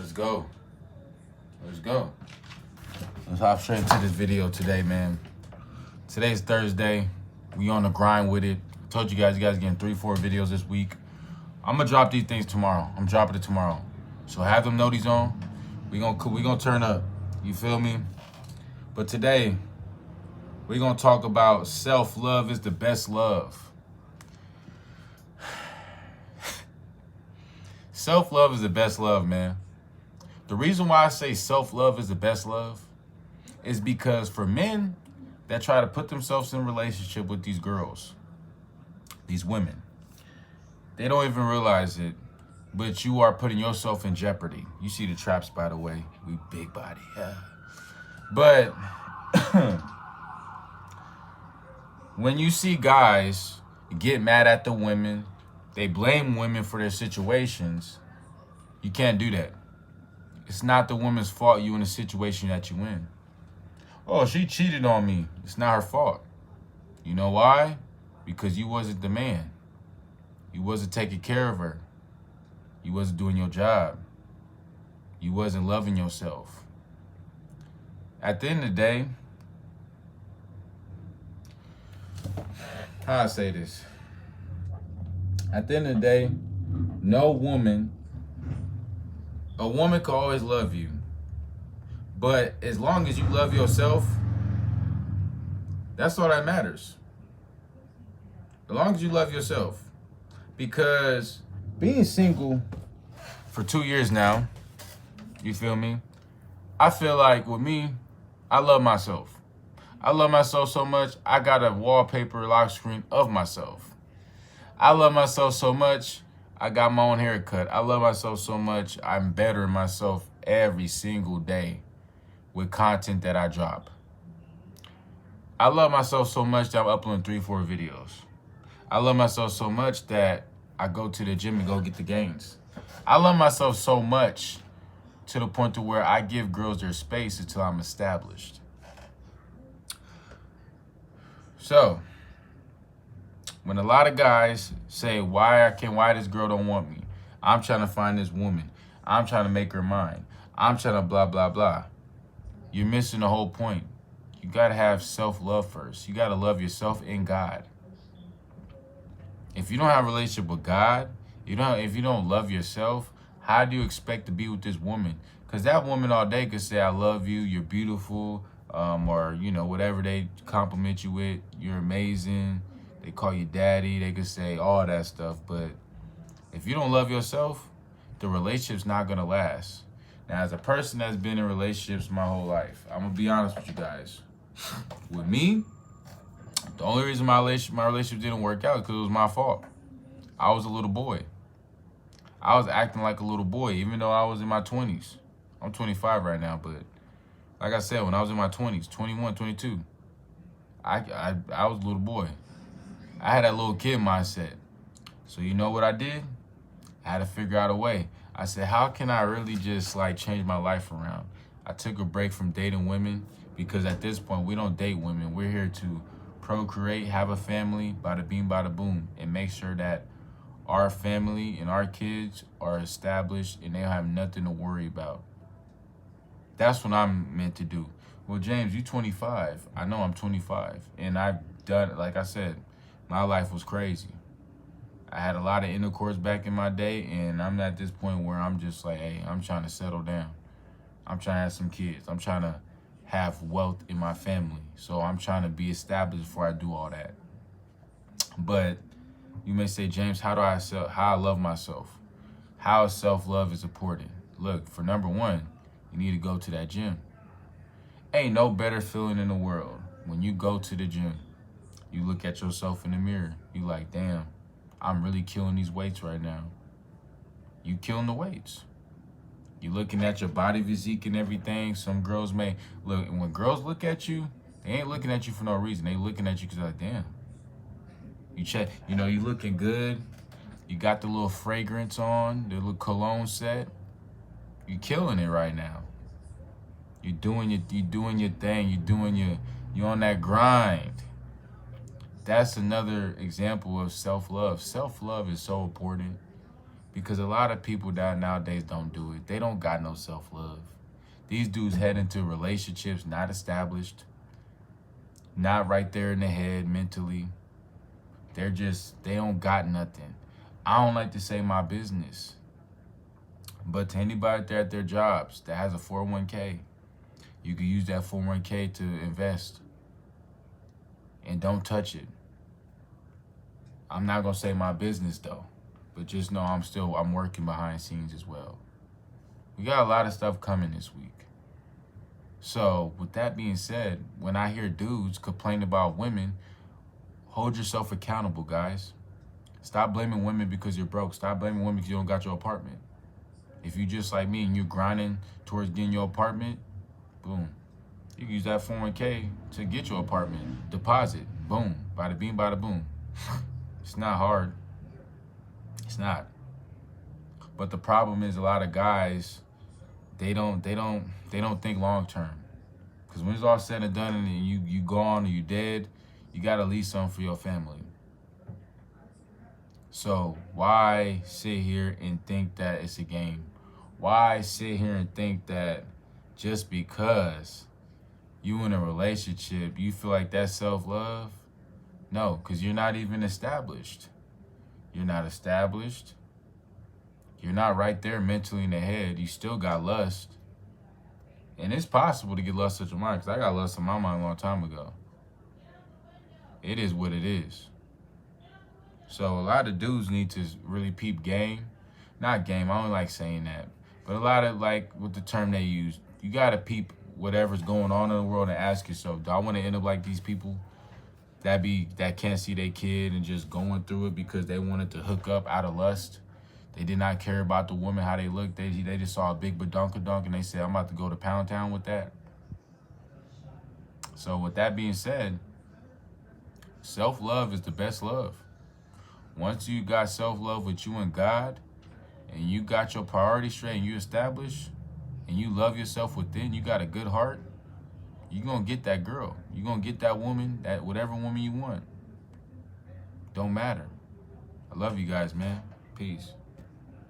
Let's go. Let's go. Let's hop straight into this video today, man. Today's Thursday. We on the grind with it. I told you guys getting 3-4 videos this week. I'm gonna drop these things tomorrow. I'm dropping it tomorrow. So have them noties on. We gonna turn up. You feel me? But today, we're gonna talk about self-love is the best love. Self-love is the best love, man. The reason why I say self-love is the best love is because for men that try to put themselves in a relationship with these girls, these women, they don't even realize it, but you are putting yourself in jeopardy. You see the traps, by the way. We big body, yeah. But when you see guys get mad at the women, they blame women for their situations, you can't do that. It's not the woman's fault you in the situation that you in. Oh, she cheated on me. It's not her fault. You know why? Because you wasn't the man. You wasn't taking care of her. You wasn't doing your job. You wasn't loving yourself. At the end of the day, how I say this? At the end of the day, a woman can always love you. But as long as you love yourself, that's all that matters. As long as you love yourself. Because being single for 2 years now, you feel me? I feel like with me, I love myself. I love myself so much, I got a wallpaper lock screen of myself. I love myself so much, I got my own haircut. I love myself so much, I'm bettering myself every single day with content that I drop. I love myself so much that I'm uploading 3-4 videos. I love myself so much that I go to the gym and go get the gains. I love myself so much to the point to where I give girls their space until I'm established. So, when a lot of guys say, why this girl don't want me? I'm trying to find this woman. I'm trying to make her mine. I'm trying to blah, blah, blah. You're missing the whole point. You got to have self-love first. You got to love yourself and God. If you don't have a relationship with God, if you don't love yourself, how do you expect to be with this woman? Because that woman all day could say, I love you, you're beautiful, or, whatever they compliment you with, you're amazing. They call you daddy. They could say all that stuff. But if you don't love yourself, the relationship's not going to last. Now, as a person that's been in relationships my whole life, I'm going to be honest with you guys. With me, the only reason my relationship didn't work out is because it was my fault. I was a little boy. I was acting like a little boy, even though I was in my 20s. I'm 25 right now, but like I said, when I was in my 20s, 21, 22, I was a little boy. I had that little kid mindset. So you know what I did? I had to figure out a way. I said, how can I really just change my life around? I took a break from dating women because at this point, we don't date women. We're here to procreate, have a family, bada bing, bada boom, and make sure that our family and our kids are established and they don't have nothing to worry about. That's what I'm meant to do. Well, James, you 25. I know I'm 25. And I've done, like I said, my life was crazy. I had a lot of intercourse back in my day, and I'm at this point where I'm just like, hey, I'm trying to settle down. I'm trying to have some kids. I'm trying to have wealth in my family. So I'm trying to be established before I do all that. But you may say, James, how I love myself? How self-love is important? Look, for number one, you need to go to that gym. Ain't no better feeling in the world when you go to the gym. You look at yourself in the mirror. You like, damn, I'm really killing these weights right now. You killing the weights. You looking at your body physique and everything. Some girls may look, and when girls look at you, they ain't looking at you for no reason. They looking at you because they're like, damn. You check, you looking good. You got the little fragrance on, the little cologne set. You killing it right now. You doing your thing. You on that grind. That's another example of self-love. Self-love is so important Because a lot of people that nowadays don't do it. They don't got no self-love. These dudes head into relationships not established, not right there in the head mentally. They don't got nothing. I don't like to say my business, but to anybody out there at their jobs that has a 401k, you can use that 401k to invest and don't touch it. I'm not gonna say my business though, but just know I'm working behind scenes as well. We got a lot of stuff coming this week. So with that being said, when I hear dudes complain about women, hold yourself accountable, guys. Stop blaming women because you're broke. Stop blaming women because you don't got your apartment. If you just like me and you're grinding towards getting your apartment, boom. You can use that 401k to get your apartment. Deposit, boom. Bada beam, bada boom. It's not hard. It's not. But the problem is a lot of guys, they don't think long term. Because when it's all said and done and you gone or you dead, you gotta leave something for your family. So why sit here and think that it's a game? Why sit here and think that just because you in a relationship, you feel like that's self-love? No, because you're not even established. You're not established. You're not right there mentally in the head. You still got lust. And it's possible to get lust at your mind, because I got lust in my mind a long time ago. It is what it is. So a lot of dudes need to really peep game. Not game, I don't like saying that. But a lot of, like, with the term they use, you got to peep whatever's going on in the world and ask yourself, do I want to end up like these people that can't see their kid and just going through it because they wanted to hook up out of lust? They did not care about the woman, how they looked. They just saw a big badunkadunk and they said, I'm about to go to Pound Town with that. So with that being said, self-love is the best love. Once you got self-love with you and God, and you got your priorities straight and you established, and you love yourself within, you got a good heart, you're going to get that girl. You're going to get that woman, that whatever woman you want. Don't matter. I love you guys, man. Peace.